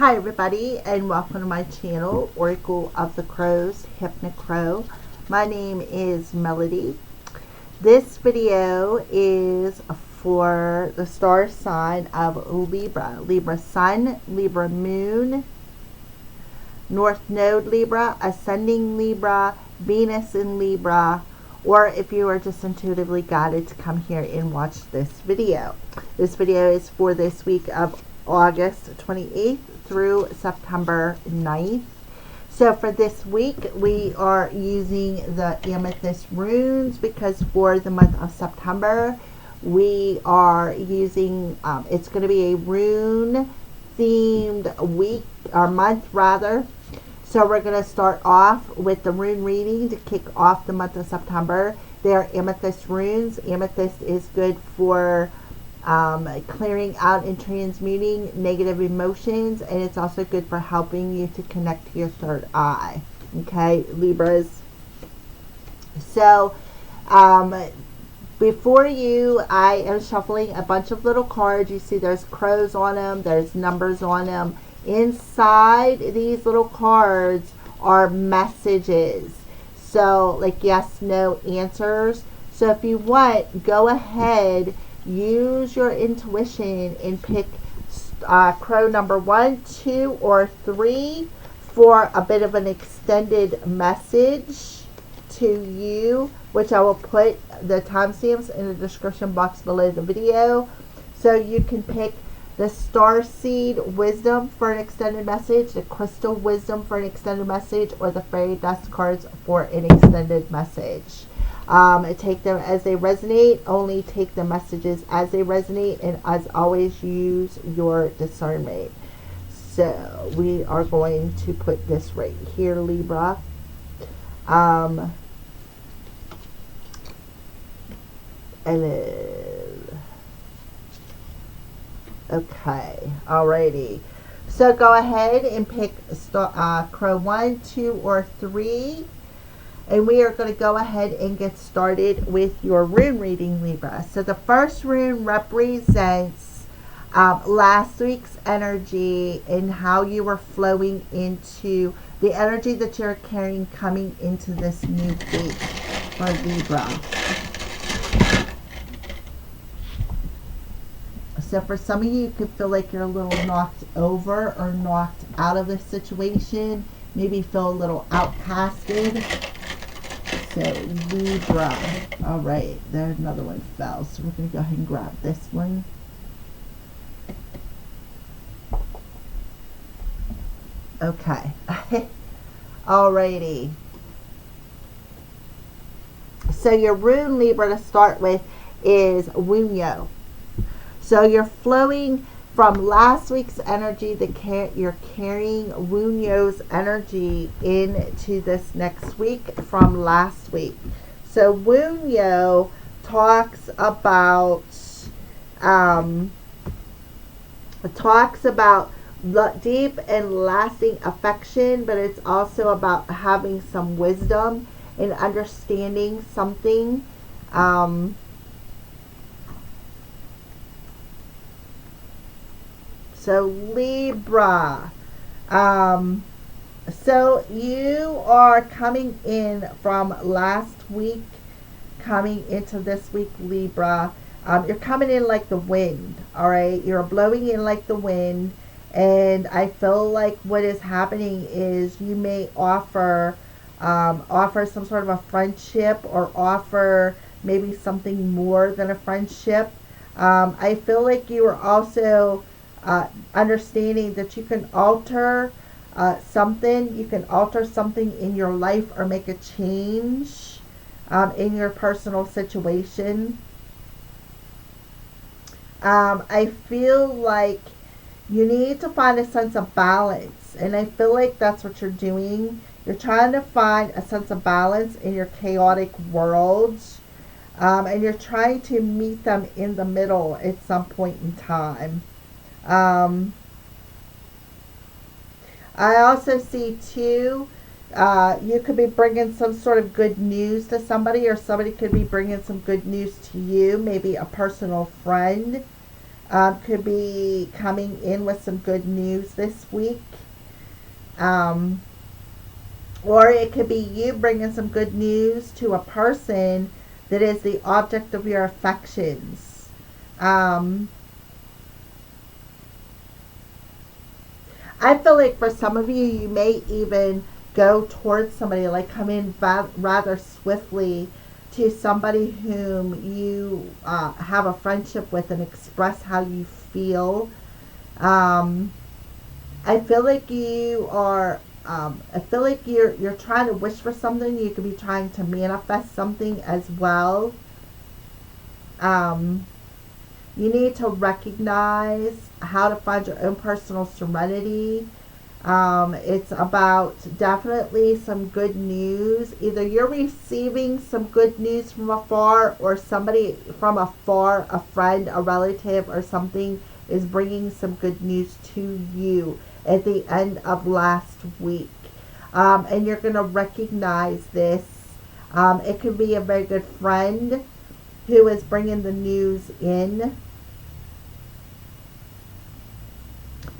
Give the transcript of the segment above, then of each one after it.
Hi everybody, and welcome to my channel, Oracle of the Crows, Hypno-Crow. My name is Melody. This video is for the star sign of Libra. Libra Sun, Libra Moon, North Node Libra, Ascending Libra, Venus in Libra, or if you are just intuitively guided to come here and watch this video. This video is for this week of August 28th through September 9th. So for this week, we are using the amethyst runes because for the month of September, we are using, it's going to be a rune themed week, or month rather. So we're going to start off with the rune reading to kick off the month of September. They are amethyst runes. Amethyst is good for clearing out and transmuting negative emotions, and it's also good for helping you to connect to your third eye. Okay, Libras. So before you, I am shuffling a bunch of little cards. You see there's crows on them, there's numbers on them. Inside these little cards are messages, so like yes, no answers. So if you want, go ahead, use your intuition and pick crow number 1, 2, or 3 for a bit of an extended message to you, which I will put the timestamps in the description box below the video. So you can pick the Starseed Wisdom for an extended message, the Crystal Wisdom for an extended message, or the Fairy Dust cards for an extended message. Take them as they resonate. Only take the messages as they resonate, and as always, use your discernment. So we are going to put this right here, Libra. Okay, alrighty. So go ahead and pick crow 1, 2, or 3. And we are going to go ahead and get started with your rune reading, Libra. So the first rune represents last week's energy and how you were flowing into the energy that you're carrying coming into this new week for Libra. So for some of you, you could feel like you're a little knocked over or knocked out of the situation. Maybe feel a little outcasted. So Libra. Alright, there's another one fell. So we're going to go ahead and grab this one. Okay. Alrighty. So your rune, Libra, to start with is Wunyo. So you're flowing from last week's energy, you're carrying Wunyo's energy into this next week from last week. So Wunyo talks about deep and lasting affection, but it's also about having some wisdom and understanding something. So Libra, so you are coming in from last week, coming into this week, Libra. You're coming in like the wind, all right? You're blowing in like the wind, and I feel like what is happening is you may offer some sort of a friendship, or offer maybe something more than a friendship. I feel like you are also understanding that you can alter something. You can alter something in your life or make a change in your personal situation. I feel like you need to find a sense of balance, and I feel like that's what you're doing. You're trying to find a sense of balance in your chaotic world, and you're trying to meet them in the middle at some point in time. I also see too, you could be bringing some sort of good news to somebody, or somebody could be bringing some good news to you, maybe a personal friend. could be coming in with some good news this week. Or it could be you bringing some good news to a person that is the object of your affections. I feel like for some of you, you may even go towards somebody, like come in rather swiftly to somebody whom you have a friendship with and express how you feel. I feel like you are. I feel like you're trying to wish for something. You could be trying to manifest something as well. You need to recognize how to find your own personal serenity. It's about definitely some good news. Either you're receiving some good news from afar, or somebody from afar, a friend, a relative, or something is bringing some good news to you at the end of last week. And you're going to recognize this. It could be a very good friend who is bringing the news in,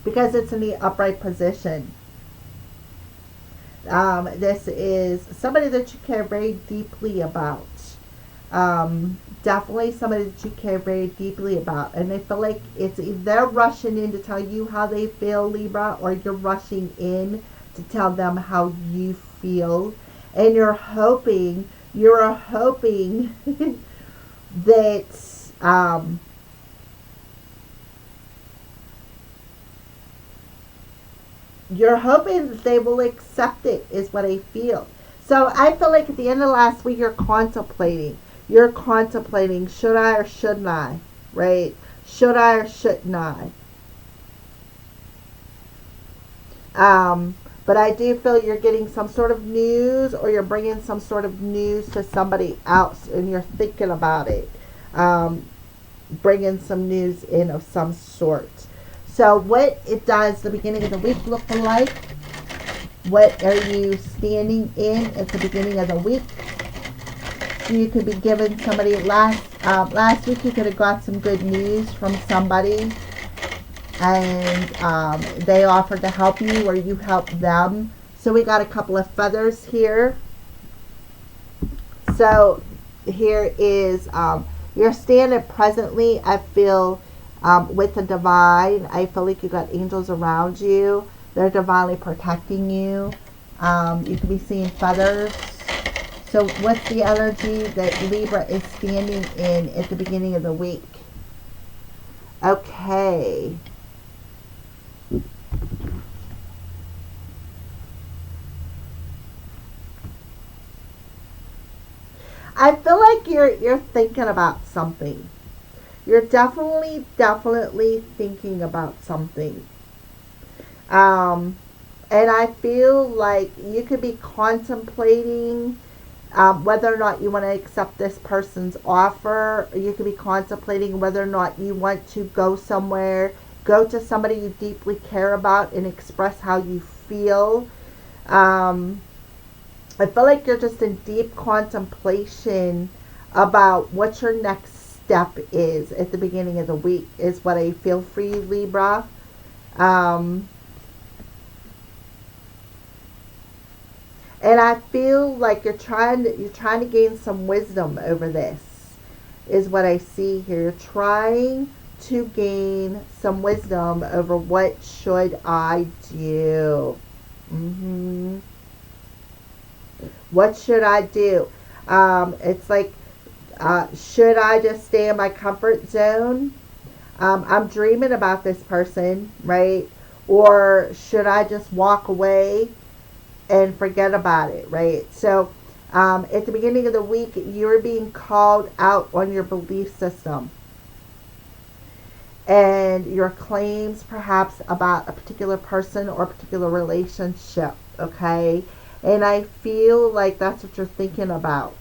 because it's in the upright position. This is somebody that you care very deeply about. Definitely somebody that you care very deeply about. And I feel like it's they're rushing in to tell you how they feel, Libra, or you're rushing in to tell them how you feel. And you're hoping that you're hoping that they will accept it, is what I feel. So I feel like at the end of last week, you're contemplating, should I or shouldn't I, right? Should I or shouldn't I? But I do feel you're getting some sort of news, or you're bringing some sort of news to somebody else, and you're thinking about it. Bringing some news in of some sort. So what it does the beginning of the week look like? What are you standing in at the beginning of the week? So you could be given somebody last week. You could have got some good news from somebody, and they offered to help you, or you helped them. So we got a couple of feathers here. So here is you're standing presently, I feel, with the divine. I feel like you got angels around you. They're divinely protecting you. You could be seeing feathers. So what's the energy that Libra is standing in at the beginning of the week? Okay. I feel like you're thinking about something. You're definitely thinking about something. And I feel like you could be contemplating whether or not you want to accept this person's offer. You could be contemplating whether or not you want to go somewhere, go to somebody you deeply care about and express how you feel. I feel like you're just in deep contemplation about what your next step is at the beginning of the week, is what I feel for you, Libra. And I feel like you're trying to gain some wisdom over this, is what I see here. You're trying to gain some wisdom over what should I do. What should I do? It's like, should I just stay in my comfort zone? I'm dreaming about this person, right? Or should I just walk away and forget about it, right? So at the beginning of the week, you're being called out on your belief system and your claims perhaps about a particular person or a particular relationship, okay? And I feel like that's what you're thinking about.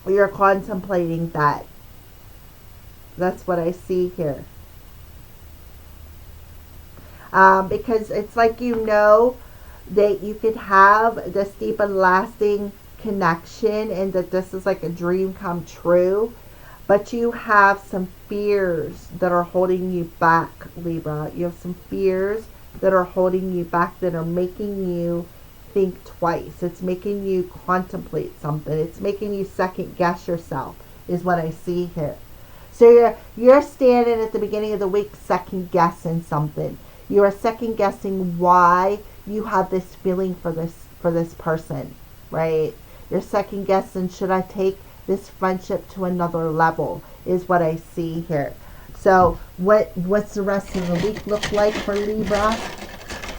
You're contemplating that. That's what I see here. Because it's like you know that you could have this deep and lasting connection, and that this is like a dream come true. But you have some fears that are holding you back, Libra. You have some fears that are holding you back, that are making you think twice. It's making you contemplate something. It's making you second guess yourself, is what I see here. So you're standing at the beginning of the week second guessing something. You are second guessing why you have this feeling for this person, right? You're second guessing, should I take this friendship to another level, is what I see here. So what's the rest of the week look like for Libra?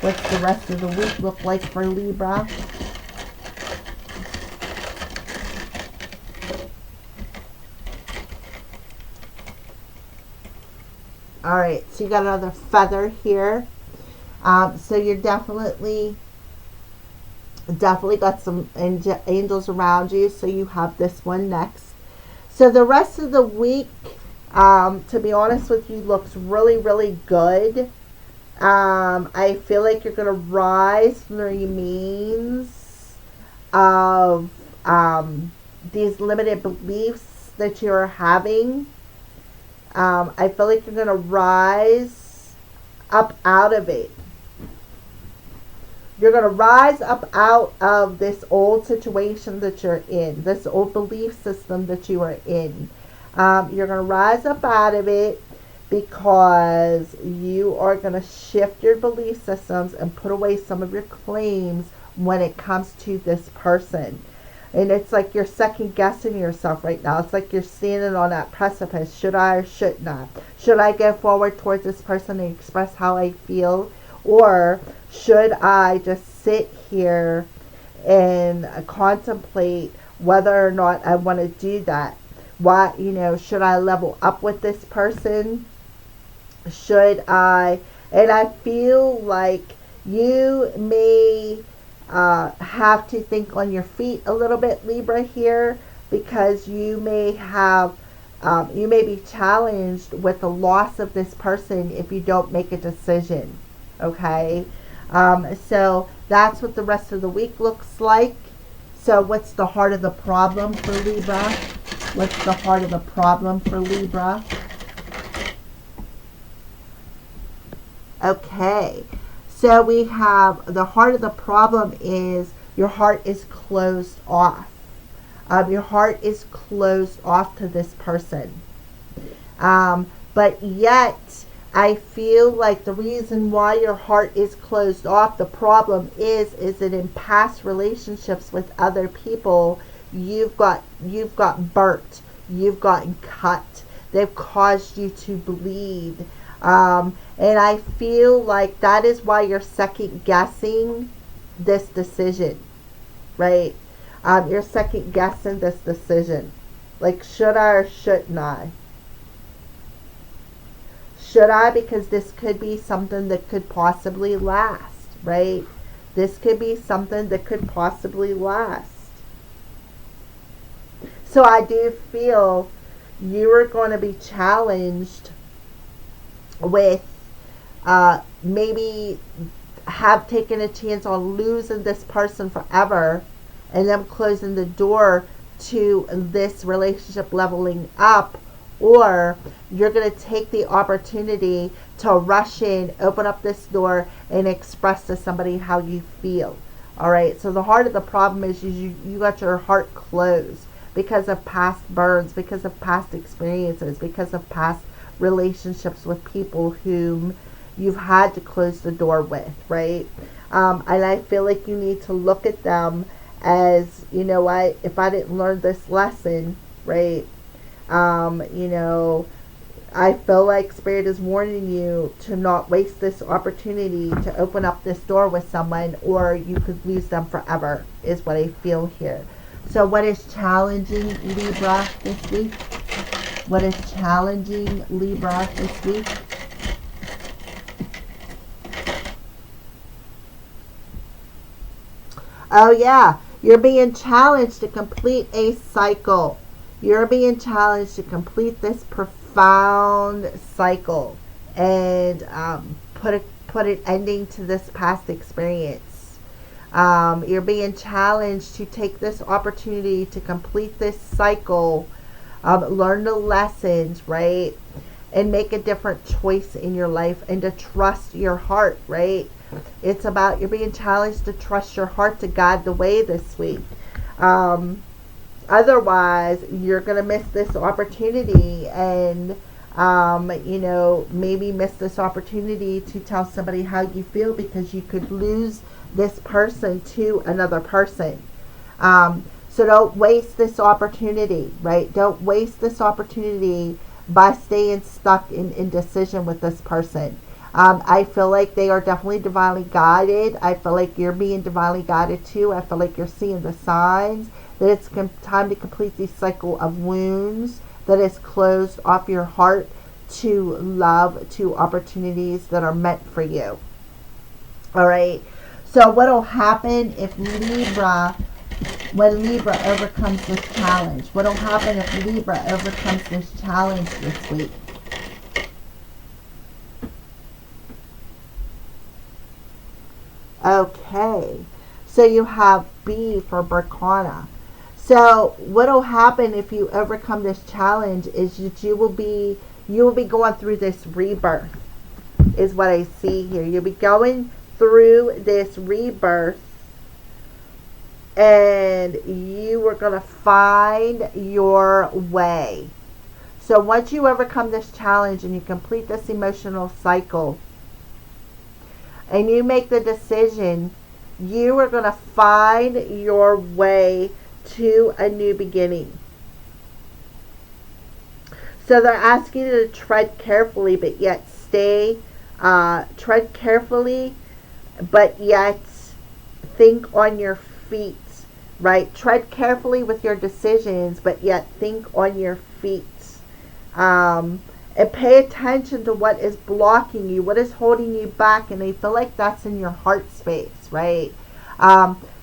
What's the rest of the week look like for Libra? All right, so you got another feather here. So you're definitely got some angels around you. So you have this one next. So the rest of the week, to be honest with you, looks really, really good. I feel like you're going to rise from the remains of these limited beliefs that you're having. I feel like you're going to rise up out of it. You're going to rise up out of this old situation that you're in, this old belief system that you are in. You're going to rise up out of it because you are going to shift your belief systems and put away some of your claims when it comes to this person. And it's like you're second guessing yourself right now. It's like you're standing on that precipice. Should I or should not? Should I go forward towards this person and express how I feel? Or should I just sit here and contemplate whether or not I want to do that? What, should I level up with this person? Should I? And I feel like you may have to think on your feet a little bit, Libra, here, because you may be challenged with the loss of this person if you don't make a decision. Okay, so that's what the rest of the week looks like. So what's the heart of the problem for Libra? What's the heart of the problem for Libra? Okay, so we have the heart of the problem is your heart is closed off. Your heart is closed off to this person. But yet, I feel like the reason why your heart is closed off, the problem is that in past relationships with other people, you've got burnt, you've gotten cut, they've caused you to bleed. And I feel like that is why you're second guessing this decision, right? You're second guessing this decision. Like, should I or shouldn't I? Should I? Because this could be something that could possibly last, right? This could be something that could possibly last. So I do feel you are going to be challenged with maybe have taken a chance on losing this person forever and them closing the door to this relationship leveling up, or you're going to take the opportunity to rush in, open up this door, and express to somebody how you feel. All right, so the heart of the problem is you got your heart closed because of past burns, because of past experiences, because of past relationships with people whom you've had to close the door with, right? And I feel like you need to look at them as, if I didn't learn this lesson, right? I feel like Spirit is warning you to not waste this opportunity to open up this door with someone, or you could lose them forever, is what I feel here. So what is challenging Libra this week? What is challenging Libra this week? Oh yeah, you're being challenged to complete a cycle. You're being challenged to complete this profound cycle and put an ending to this past experience. You're being challenged to take this opportunity to complete this cycle learn the lessons, right? And make a different choice in your life, and to trust your heart, right? It's about, you're being challenged to trust your heart to guide the way this week. Otherwise, you're going to miss this opportunity, and maybe miss this opportunity to tell somebody how you feel, because you could lose this person to another person. So don't waste this opportunity, right? Don't waste this opportunity by staying stuck in indecision with this person. I feel like they are definitely divinely guided. I feel like you're being divinely guided too. I feel like you're seeing the signs that it's time to complete the cycle of wounds that is closed off your heart to love, to opportunities that are meant for you. All right. So what will happen if when Libra overcomes this challenge? What will happen if Libra overcomes this challenge this week? Okay. So you have B for Berkana. So what will happen if you overcome this challenge is that you will be going through this rebirth, is what I see here. You'll be going through this rebirth, and you are going to find your way. So once you overcome this challenge and you complete this emotional cycle, and you make the decision, you are going to find your way to a new beginning. So they're asking you to tread carefully, but yet tread carefully, but yet think on your feet, right? Tread carefully with your decisions, but yet think on your feet. And pay attention to what is blocking you, what is holding you back, and I feel like that's in your heart space, right?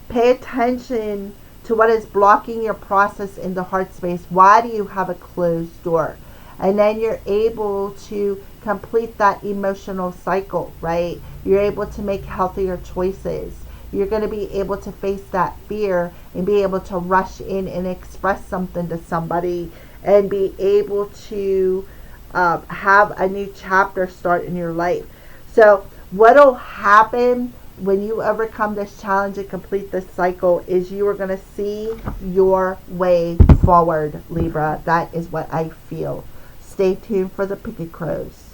Pay attention to what is blocking your process in the heart space. Why do you have a closed door? And then you're able to complete that emotional cycle, right? You're able to make healthier choices. You're going to be able to face that fear and be able to rush in and express something to somebody, and be able to have a new chapter start in your life. So what will happen when you overcome this challenge and complete this cycle is you are going to see your way forward, Libra. That is what I feel. Stay tuned for the Picket Crows.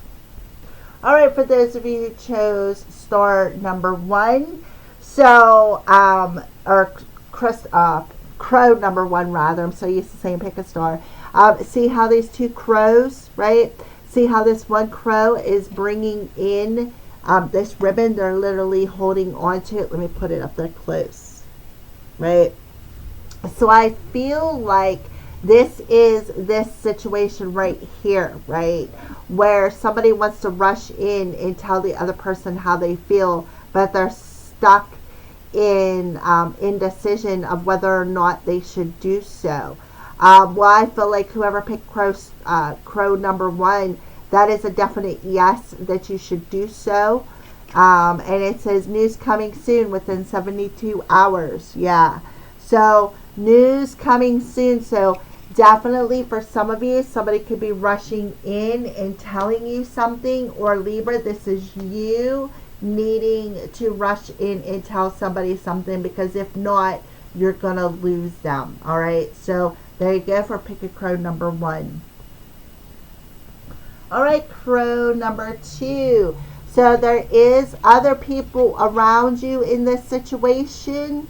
All right, for those of you who chose star number 1, so crow number 1 rather. I'm so used to saying pick a star. See how these two crows, right? See how this one crow is bringing in this ribbon. They're literally holding on to it. Let me put it up there close, right? So I feel like this is this situation right here, right? Where somebody wants to rush in and tell the other person how they feel, but they're stuck in indecision of whether or not they should do so. Well, I feel like whoever picked crow number 1, that is a definite yes that you should do so. And it says news coming soon within 72 hours. Yeah. So news coming soon. So definitely for some of you, somebody could be rushing in and telling you something, or Libra, this is you needing to rush in and tell somebody something, because if not, you're going to lose them. All right. So there you go for Pick a Crow number 1. All right, crow number 2. So there is other people around you in this situation.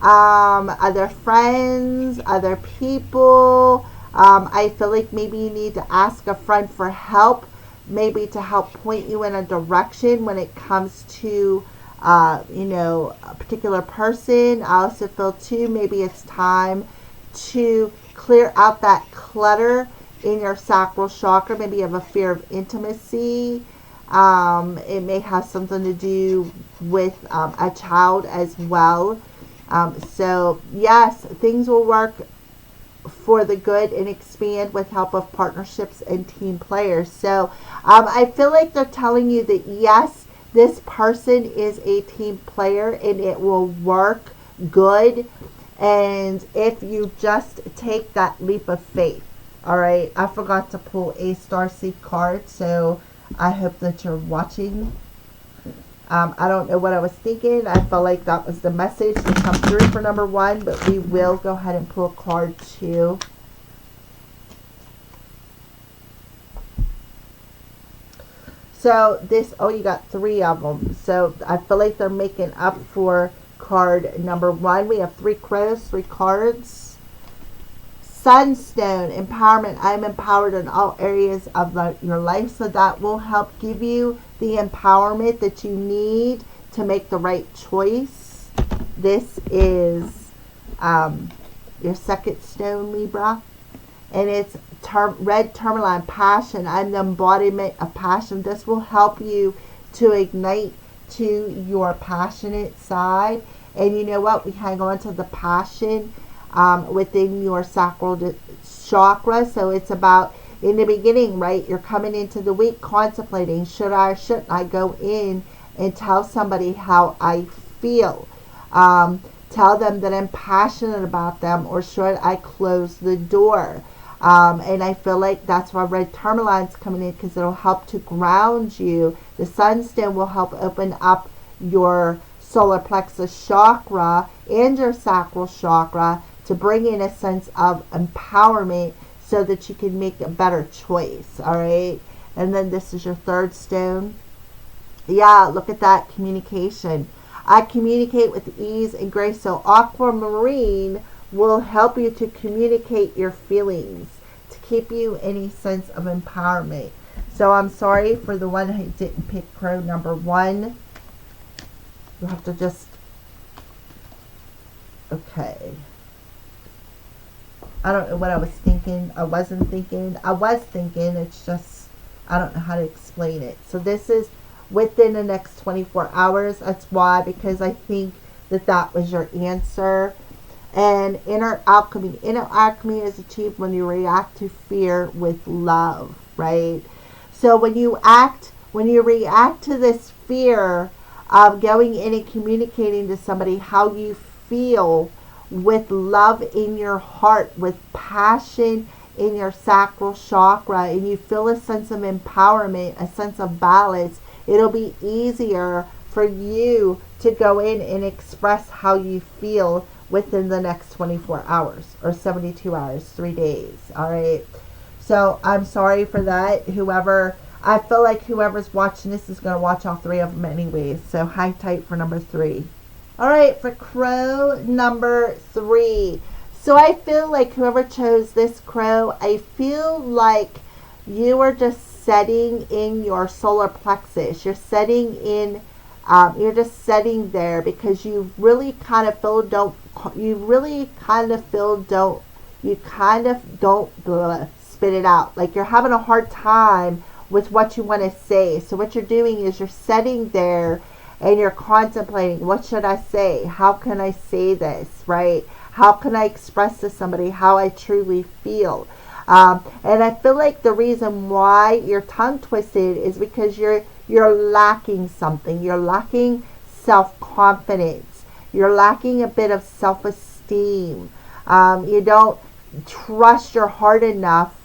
Other friends, other people. I feel like maybe you need to ask a friend for help, maybe to help point you in a direction when it comes to, a particular person. I also feel too, maybe it's time to clear out that clutter in your sacral chakra. Maybe you have a fear of intimacy. It may have something to do with a child as well. So yes, things will work for the good and expand with help of partnerships and team players. So I feel like they're telling you that yes, this person is a team player and it will work good. And if you just take that leap of faith. All right, I forgot to pull a starseed card, so I hope that you're watching. I don't know what I was thinking. I felt like that was the message to come through for number 1, but we will go ahead and pull card 2. So this, oh, you got 3 of them. So I feel like they're making up for card number 1. We have 3 crows, 3 cards. Sunstone, empowerment. I'm empowered in all areas of your life. So that will help give you the empowerment that you need to make the right choice. This is your second stone, Libra. And it's red tourmaline, passion. I'm the embodiment of passion. This will help you to ignite to your passionate side. And you know what? We hang on to the passion within your sacral chakra. So it's about, in the beginning, right? You're coming into the week contemplating, should I or shouldn't I go in and tell somebody how I feel? Tell them that I'm passionate about them, or should I close the door? And I feel like that's why red tourmaline's coming in, because it'll help to ground you. The sunstone will help open up your solar plexus chakra and your sacral chakra to bring in a sense of empowerment so that you can make a better choice. All right. And then this is your third stone. Yeah, look at that, communication. I communicate with ease and grace. So aquamarine will help you to communicate your feelings, to keep you in a sense of empowerment. So I'm sorry for the one who didn't pick crow number 1. You have to just, okay. I don't know what I was thinking. I wasn't thinking. I was thinking. It's just, I don't know how to explain it. So this is within the next 24 hours. That's why, because I think that that was your answer. And inner alchemy. Inner alchemy is achieved when you react to fear with love, right? So when you react to this fear of going in and communicating to somebody how you feel with love in your heart, with passion in your sacral chakra, and you feel a sense of empowerment, a sense of balance, it'll be easier for you to go in and express how you feel within the next 24 hours or 72 hours, 3 days. All right. So I'm sorry for that. I feel like whoever's watching this is going to watch all 3 of them anyways. So hang tight for number 3. All right, for crow number 3. So I feel like whoever chose this crow, I feel like you are just setting in your solar plexus. You're setting in, you're just setting there because you really kind of feel don't spit it out. Like you're having a hard time with what you want to say. So what you're doing is you're setting there and you're contemplating, what should I say? How can I say this, right? How can I express to somebody how I truly feel? And I feel like the reason why you're tongue twisted is because you're lacking something. You're lacking self-confidence. You're lacking a bit of self-esteem. You don't trust your heart enough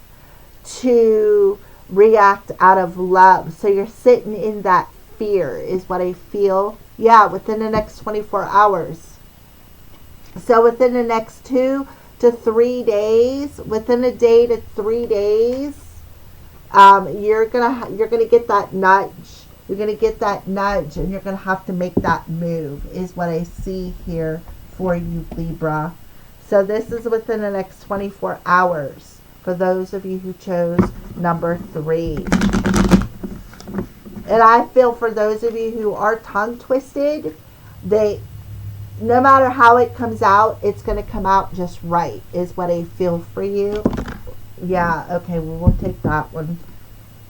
to react out of love. So you're sitting in that fear is what I feel. Yeah, within the next 24 hours. So within the next 2 to 3 days, within a day to 3 days, you're gonna get that nudge. You're gonna get that nudge, and you're gonna have to make that move. Is what I see here for you, Libra. So this is within the next 24 hours for those of you who chose number 3. And I feel for those of you who are tongue twisted, no matter how it comes out, it's going to come out just right, is what I feel for you. Yeah, okay, well, we'll take that one.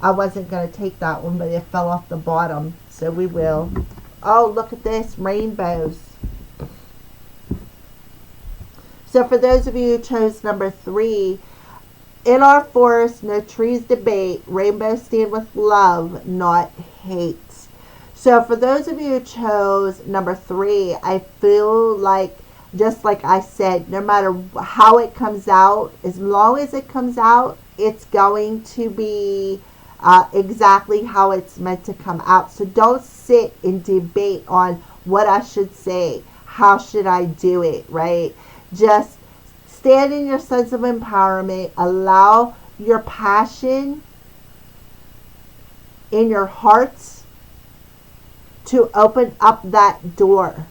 I wasn't going to take that one, but it fell off the bottom, so we will. Oh, look at this, rainbows. So for those of you who chose number 3, in our forest, no trees debate. Rainbows stand with love, not hate. So for those of you who chose number 3, I feel like just like I said, no matter how it comes out, as long as it comes out, it's going to be exactly how it's meant to come out. So don't sit and debate on what I should say. How should I do it, right? Just stand in your sense of empowerment. Allow your passion in your hearts to open up that door,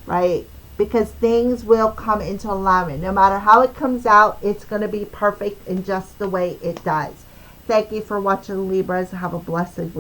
right? Because things will come into alignment. No matter how it comes out, it's going to be perfect in just the way it does. Thank you for watching, Libras. Have a blessed week.